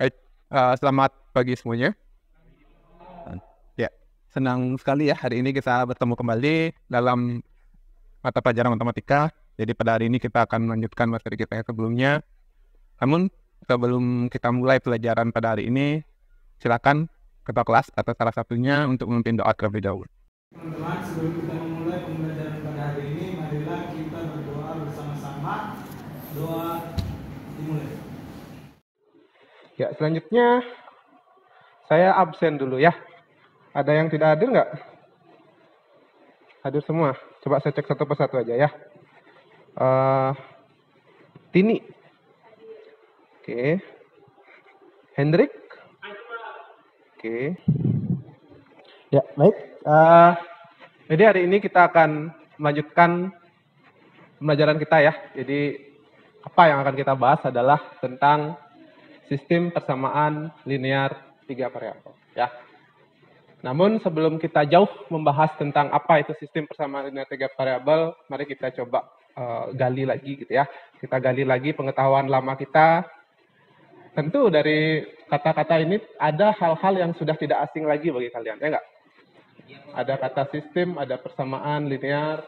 Baik, selamat pagi semuanya. Ya, senang sekali ya hari ini kita bertemu kembali dalam mata pelajaran matematika. Jadi pada hari ini kita akan melanjutkan materi kita yang sebelumnya. Namun sebelum kita mulai pelajaran pada hari ini, silakan ketua kelas atau salah satunya untuk memimpin doa terlebih dahulu. Teman-teman, sebelum kita memulai pembelajaran pada hari ini, marilah kita berdoa bersama-sama. Doa dimulai. Ya, selanjutnya saya absen dulu ya. Ada yang tidak hadir nggak? Hadir semua. Coba saya cek satu persatu aja ya. Tini. Oke. Hendrik. Oke. Ya, baik. Jadi hari ini kita akan melanjutkan pembelajaran kita ya. Jadi apa yang akan kita bahas adalah tentang sistem persamaan linear 3 variabel ya. Namun sebelum kita jauh membahas tentang apa itu sistem persamaan linear 3 variabel, mari kita coba gali lagi gitu ya. Kita gali lagi pengetahuan lama kita. Tentu dari kata-kata ini ada hal-hal yang sudah tidak asing lagi bagi kalian, ya enggak? Ada kata sistem, ada persamaan linear.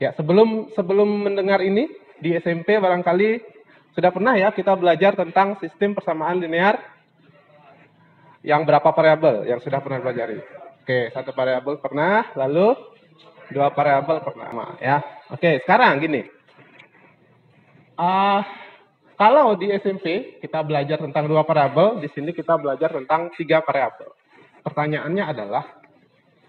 Ya, sebelum mendengar ini di SMP barangkali sudah pernah ya kita belajar tentang sistem persamaan linear yang berapa variabel yang sudah pernah pelajari. Oke, satu variabel pernah, lalu dua variabel pernah ya. Oke, sekarang gini. Kalau di SMP kita belajar tentang dua variabel, di sini kita belajar tentang 3 variabel. Pertanyaannya adalah,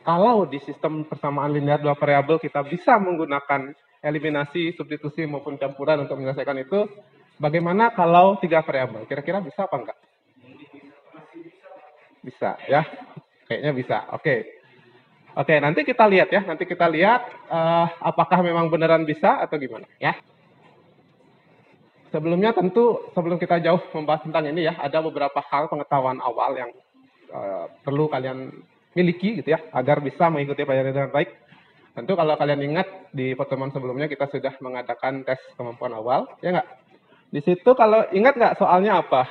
kalau di sistem persamaan linear 2 variabel kita bisa menggunakan eliminasi, substitusi maupun campuran untuk menyelesaikan itu, bagaimana kalau 3 variabel? Kira-kira bisa apa enggak? Bisa ya, kayaknya bisa. Oke, nanti kita lihat ya. Nanti kita lihat apakah memang beneran bisa atau gimana ya. Sebelumnya tentu sebelum kita jauh membahas tentang ini ya, ada beberapa hal pengetahuan awal yang perlu kalian miliki gitu ya, agar bisa mengikuti pelajaran dengan baik. Tentu kalau kalian ingat di pertemuan sebelumnya kita sudah mengadakan tes kemampuan awal, ya nggak? Di situ kalau ingat nggak soalnya apa?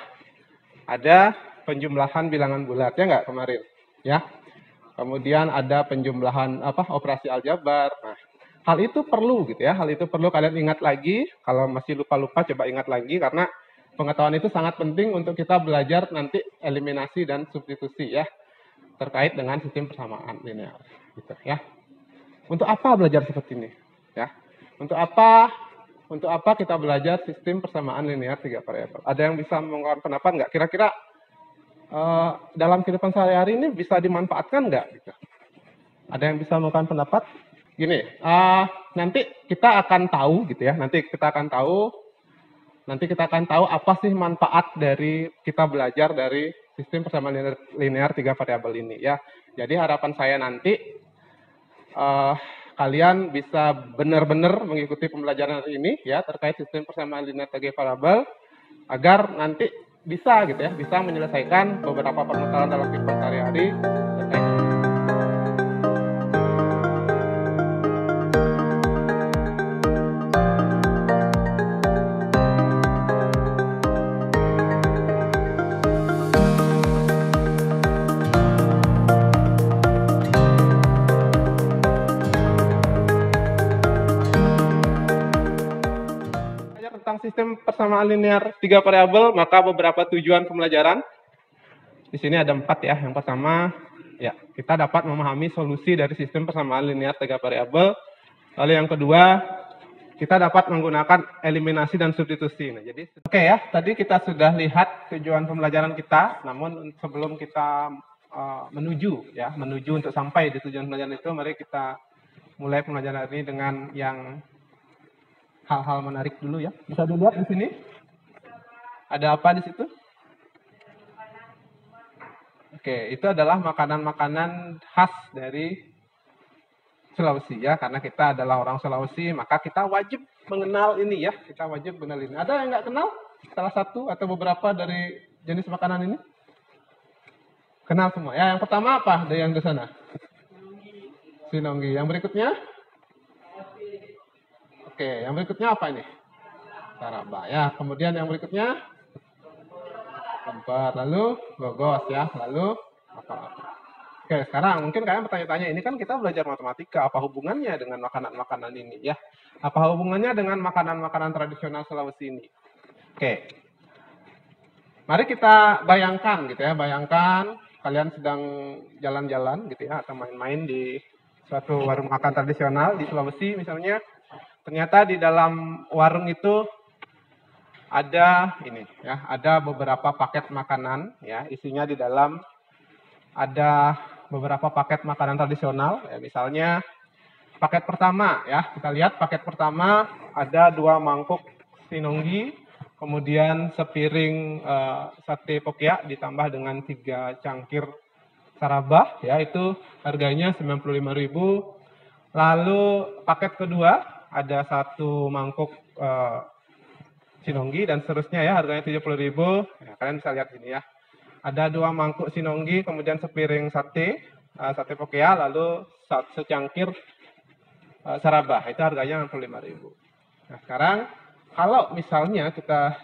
Ada penjumlahan bilangan bulat, ya nggak kemarin? Ya. Kemudian ada penjumlahan operasi aljabar. Nah, hal itu perlu gitu ya. Hal itu perlu kalian ingat lagi. Kalau masih lupa-lupa coba ingat lagi karena pengetahuan itu sangat penting untuk kita belajar nanti eliminasi dan substitusi ya terkait dengan sistem persamaan linear gitu ya. Untuk apa belajar seperti ini? Ya. Untuk apa kita belajar sistem persamaan linear 3 variabel? Ada yang bisa mengungkapkan pendapat nggak? Kira-kira dalam kehidupan sehari-hari ini bisa dimanfaatkan nggak? Gitu. Ada yang bisa mengungkapkan pendapat? Gini, nanti kita akan tahu gitu ya. Nanti kita akan tahu apa sih manfaat dari kita belajar dari sistem persamaan linear 3 variabel ini ya. Jadi harapan saya nanti kalian bisa benar-benar mengikuti pembelajaran hari ini ya terkait sistem persamaan linear 3 variabel agar nanti bisa gitu ya, bisa menyelesaikan beberapa permasalahan dalam kehidupan sehari-hari terkait. Tentang sistem persamaan linear 3 variabel, maka beberapa tujuan pembelajaran. Di sini ada 4 ya. Yang pertama, ya, kita dapat memahami solusi dari sistem persamaan linear 3 variabel. Lalu yang kedua, kita dapat menggunakan eliminasi dan substitusi. Nah, jadi oke ya, tadi kita sudah lihat tujuan pembelajaran kita, namun sebelum kita menuju untuk sampai di tujuan pembelajaran itu, mari kita mulai pembelajaran ini dengan yang hal-hal menarik dulu ya. Bisa dilihat di sini. Ada apa di situ? Oke, itu adalah makanan-makanan khas dari Sulawesi ya. Karena kita adalah orang Sulawesi, maka kita wajib mengenal ini ya. Kita wajib mengenal ini. Ada yang nggak kenal salah satu atau beberapa dari jenis makanan ini? Kenal semua. Ya, yang pertama apa dari yang di sana? Sinonggi. Yang berikutnya? Oke, yang berikutnya apa ini? Taraba ya. Kemudian yang berikutnya? bumper, lalu gogos ya, lalu apa? Oke, sekarang mungkin kalian bertanya-tanya, ini kan kita belajar matematika, apa hubungannya dengan makanan-makanan ini ya? Apa hubungannya dengan makanan-makanan tradisional Sulawesi ini? Oke, mari kita bayangkan gitu ya, bayangkan kalian sedang jalan-jalan gitu ya, atau main-main di suatu warung makan tradisional di Sulawesi misalnya. Ternyata di dalam warung itu ada ini ya, ada beberapa paket makanan ya, isinya di dalam ada beberapa paket makanan tradisional ya, misalnya paket pertama ya, kita lihat paket pertama ada 2 mangkuk sinonggi, kemudian sepiring sate pokea ditambah dengan 3 cangkir sarabah ya, itu harganya 95.000. Lalu paket kedua ada 1 mangkuk sinonggi dan seterusnya ya, harganya 70.000. Ya, kalian bisa lihat sini ya. Ada 2 mangkuk sinonggi, kemudian sepiring sate, sate pokea, lalu secangkir sarabah, itu harganya 65.000. Nah, sekarang kalau misalnya kita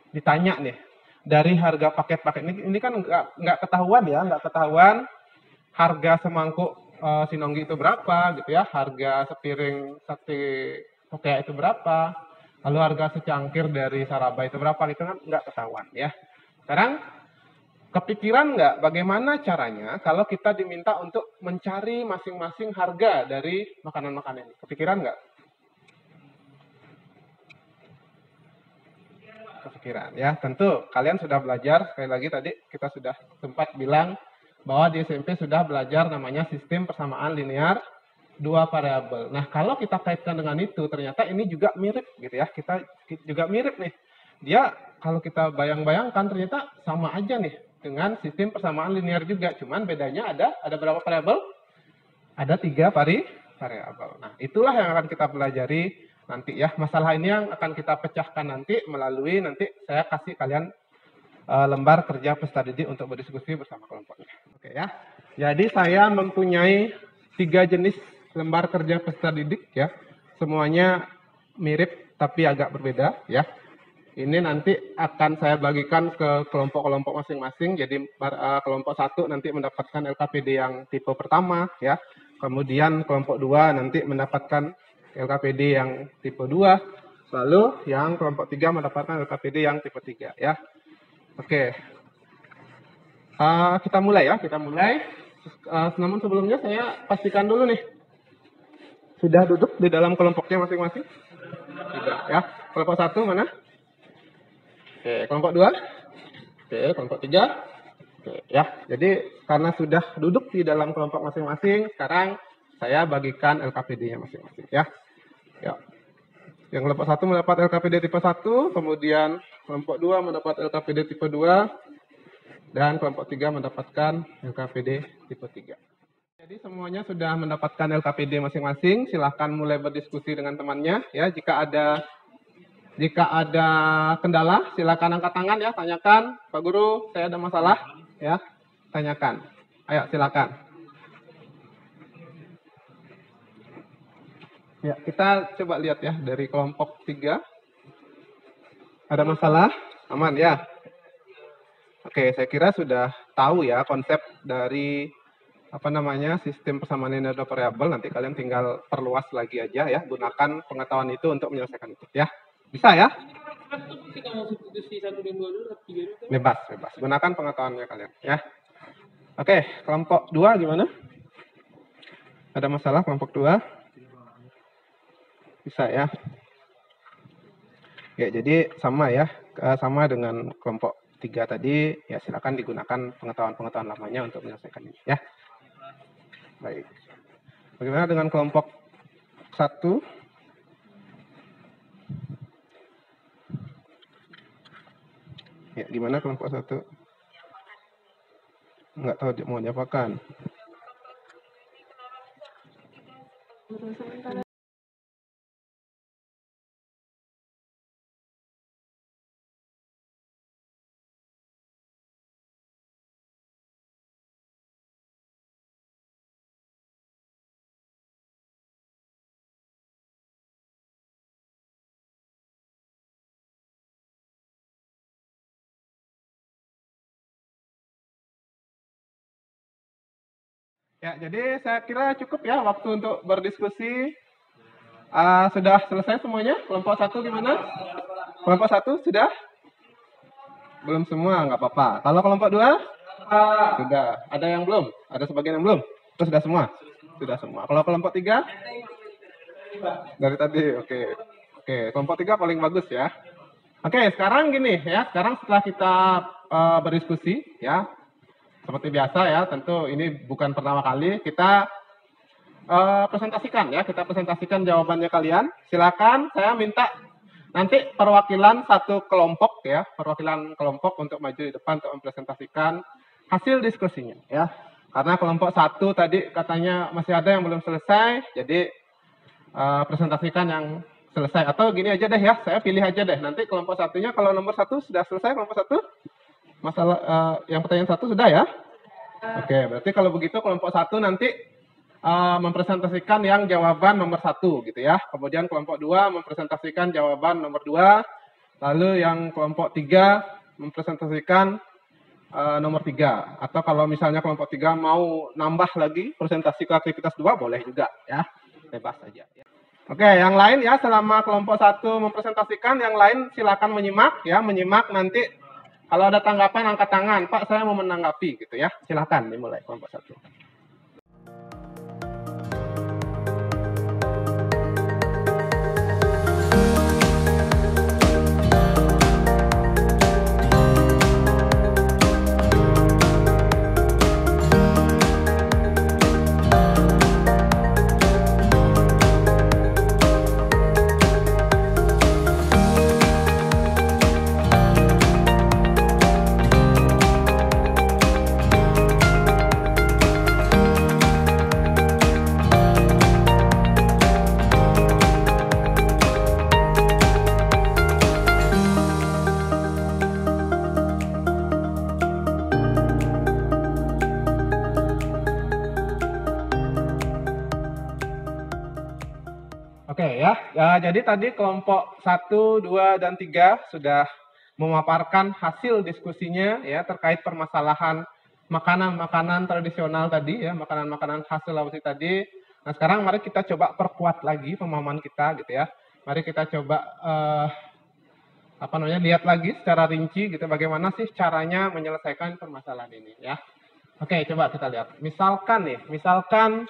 ditanya nih, dari harga paket-paket ini kan nggak ketahuan ya, nggak ketahuan harga semangkuk sinonggi itu berapa gitu ya, harga sepiring sate pokea itu berapa, lalu harga secangkir dari sarabah itu berapa, itu kan nggak ketahuan ya. Sekarang kepikiran nggak bagaimana caranya kalau kita diminta untuk mencari masing-masing harga dari makanan-makanan ini? Kepikiran nggak? Kepikiran ya, tentu kalian sudah belajar, sekali lagi tadi kita sudah sempat bilang bahwa di SMP sudah belajar namanya sistem persamaan linear 2 variabel. Nah, kalau kita kaitkan dengan itu, ternyata ini juga mirip gitu ya, kita juga mirip nih. Dia kalau kita bayang-bayangkan ternyata sama aja nih dengan sistem persamaan linear juga, cuman bedanya ada berapa variabel? Ada 3 variabel. Nah, itulah yang akan kita pelajari nanti ya. Masalah ini yang akan kita pecahkan nanti melalui nanti saya kasih kalian lembar kerja peserta didik untuk berdiskusi bersama kelompoknya. Oke ya. Jadi saya mempunyai 3 jenis lembar kerja peserta didik ya. Semuanya mirip tapi agak berbeda ya. Ini nanti akan saya bagikan ke kelompok-kelompok masing-masing. Jadi kelompok 1 nanti mendapatkan LKPD yang tipe pertama ya. Kemudian kelompok 2 nanti mendapatkan LKPD yang tipe 2. Lalu yang kelompok 3 mendapatkan LKPD yang tipe 3 ya. Oke. Kita mulai ya, kita mulai. Namun sebelumnya saya pastikan dulu nih. Sudah duduk di dalam kelompoknya masing-masing? Sudah ya. Kelompok 1 mana? Oke, kelompok 2. Oke, kelompok 3. Oke, ya. Jadi karena sudah duduk di dalam kelompok masing-masing, sekarang saya bagikan LKPD-nya masing-masing ya. Ya. Yang kelompok 1 mendapat LKPD tipe 1, kemudian kelompok 2 mendapat LKPD tipe 2, dan kelompok 3 mendapatkan LKPD tipe 3. Jadi semuanya sudah mendapatkan LKPD masing-masing, silahkan mulai berdiskusi dengan temannya ya. Jika ada kendala, silakan angkat tangan ya, tanyakan, Pak Guru, saya ada masalah, ya, tanyakan. Ayo, silakan. Ya, kita coba lihat ya, dari kelompok 3. Ada masalah? Aman ya? Oke, saya kira sudah tahu ya konsep dari sistem persamaan linear dua variabel. Nanti kalian tinggal perluas lagi aja ya, gunakan pengetahuan itu untuk menyelesaikan itu ya. Bisa ya? Bebas. Gunakan pengetahuannya kalian ya. Oke, kelompok 2 gimana? Ada masalah kelompok 2? Bisa ya. Ya, jadi sama ya. Sama dengan kelompok 3 tadi, ya silakan digunakan pengetahuan-pengetahuan lamanya untuk menyelesaikan ini ya. Baik. Bagaimana dengan kelompok 1? Ya, gimana kelompok 1? Enggak tahu mau diapakan. Ya, jadi saya kira cukup ya waktu untuk berdiskusi. Sudah selesai semuanya? Kelompok 1 gimana? Kelompok 1 sudah? Belum semua, nggak apa-apa. Kalau kelompok 2? Sudah. Ada yang belum? Ada sebagian yang belum? Itu sudah semua? Sudah semua. Kalau kelompok 3? Dari tadi, oke. Oke, kelompok 3 paling bagus ya. Oke, sekarang gini ya. Sekarang setelah kita berdiskusi ya, seperti biasa ya, tentu ini bukan pertama kali kita presentasikan ya. Kita presentasikan jawabannya kalian. Silakan, saya minta nanti perwakilan satu kelompok ya, perwakilan kelompok untuk maju di depan untuk mempresentasikan hasil diskusinya ya. Karena kelompok 1 tadi katanya masih ada yang belum selesai, jadi presentasikan yang selesai. Atau gini aja deh ya, saya pilih aja deh. Nanti kelompok 1-nya kalau nomor 1 sudah selesai kelompok 1, masalah yang pertanyaan 1 sudah ya. Oke, berarti kalau begitu kelompok 1 nanti mempresentasikan yang jawaban nomor 1 gitu ya. Kemudian kelompok 2 mempresentasikan jawaban nomor 2. Lalu yang kelompok 3 mempresentasikan nomor 3. Atau kalau misalnya kelompok 3 mau nambah lagi presentasi ke aktivitas 2 boleh juga ya. Bebas saja. Oke, yang lain ya selama kelompok 1 mempresentasikan, yang lain silakan menyimak ya, menyimak nanti kalau ada tanggapan angkat tangan, Pak saya mau menanggapi gitu ya. Silakan dimulai kelompok 1. Oke ya, jadi tadi kelompok 1, 2, dan 3 sudah memaparkan hasil diskusinya ya terkait permasalahan makanan-makanan tradisional tadi ya, makanan-makanan khas Sulawesi tadi. Nah sekarang mari kita coba perkuat lagi pemahaman kita gitu ya. Mari kita coba lihat lagi secara rinci gitu bagaimana sih caranya menyelesaikan permasalahan ini ya. Oke, coba kita lihat. Misalkan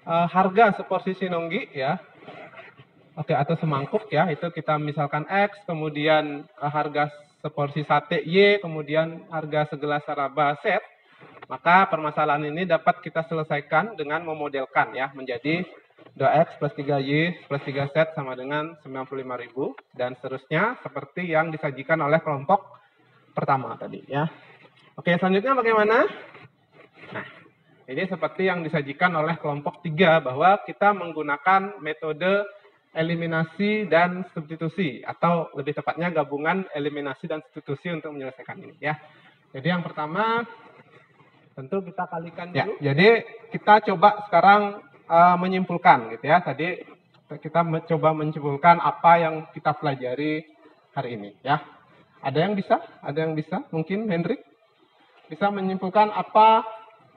harga seporsi sinonggi ya. Oke, atau semangkuk ya, itu kita misalkan X, kemudian harga seporsi sate Y, kemudian harga segelas saraba Z, maka permasalahan ini dapat kita selesaikan dengan memodelkan ya, menjadi 2X plus 3Y plus 3Z sama dengan 95.000, dan seterusnya seperti yang disajikan oleh kelompok pertama tadi ya. Oke, selanjutnya bagaimana? Nah, ini seperti yang disajikan oleh kelompok 3, bahwa kita menggunakan metode eliminasi dan substitusi, atau lebih tepatnya gabungan eliminasi dan substitusi untuk menyelesaikan ini ya. Jadi yang pertama tentu kita kalikan dulu. Ya, jadi kita coba sekarang menyimpulkan gitu ya. Tadi kita coba menyimpulkan apa yang kita pelajari hari ini ya. Ada yang bisa? Ada yang bisa? Mungkin Hendrik bisa menyimpulkan apa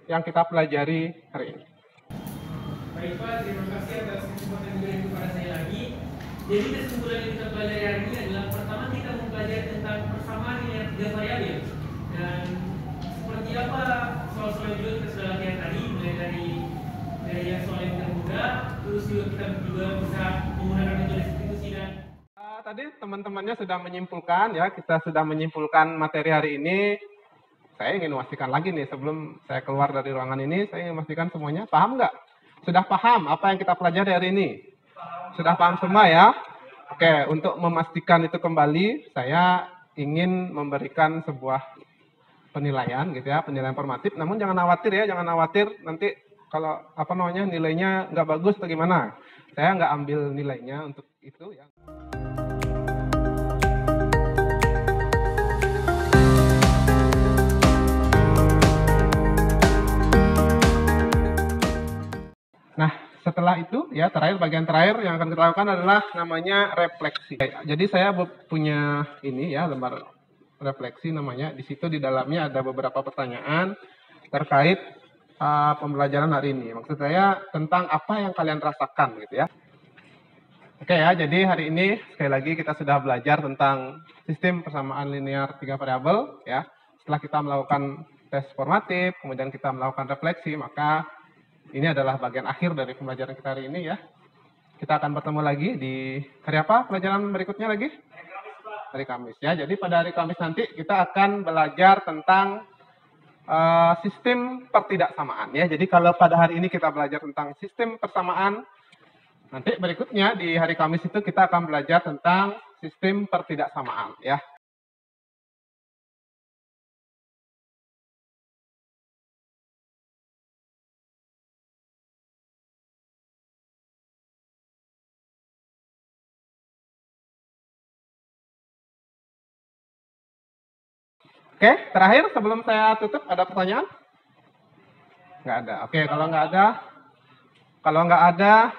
yang kita pelajari hari ini. Baik Pak, terima kasih atas kesempatan yang diberikan kepada saya lagi. Jadi kesimpulan yang kita pelajari hari ini adalah pertama kita mempelajari tentang persamaan nilai 3 variabel. Dan seperti apa soal-soal yang juga kita sudah latihan tadi, mulai dari yang soal yang termudah, terus juga kita juga bisa menggunakan metode substitusi dan tadi teman-temannya sudah menyimpulkan ya, kita sudah menyimpulkan materi hari ini. Saya ingin memastikan lagi nih sebelum saya keluar dari ruangan ini, saya ingin memastikan semuanya paham nggak? Sudah paham apa yang kita pelajari hari ini? Sudah paham semua ya? Oke, untuk memastikan itu kembali, saya ingin memberikan sebuah penilaian gitu ya, penilaian formatif. Namun jangan khawatir ya, jangan khawatir nanti kalau nilainya nggak bagus atau gimana. Saya nggak ambil nilainya untuk itu ya. Nah, setelah itu ya bagian terakhir yang akan kita lakukan adalah namanya refleksi. Jadi saya punya ini ya lembar refleksi namanya. Di situ di dalamnya ada beberapa pertanyaan terkait pembelajaran hari ini. Maksud saya tentang apa yang kalian rasakan gitu ya. Oke ya, jadi hari ini sekali lagi kita sudah belajar tentang sistem persamaan linear 3 variabel ya. Setelah kita melakukan tes formatif, kemudian kita melakukan refleksi, maka ini adalah bagian akhir dari pembelajaran kita hari ini ya. Kita akan bertemu lagi di hari apa pelajaran berikutnya lagi? Hari Kamis ya. Jadi pada hari Kamis nanti kita akan belajar tentang sistem pertidaksamaan ya. Jadi kalau pada hari ini kita belajar tentang sistem persamaan, nanti berikutnya di hari Kamis itu kita akan belajar tentang sistem pertidaksamaan ya. Oke, terakhir sebelum saya tutup ada pertanyaan? Nggak ada. Oke, kalau nggak ada,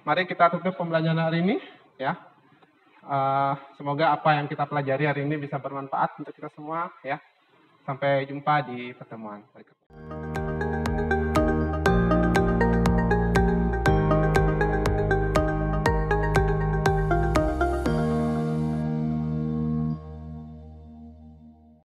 mari kita tutup pembelajaran hari ini ya. Semoga apa yang kita pelajari hari ini bisa bermanfaat untuk kita semua ya. Sampai jumpa di pertemuan berikutnya.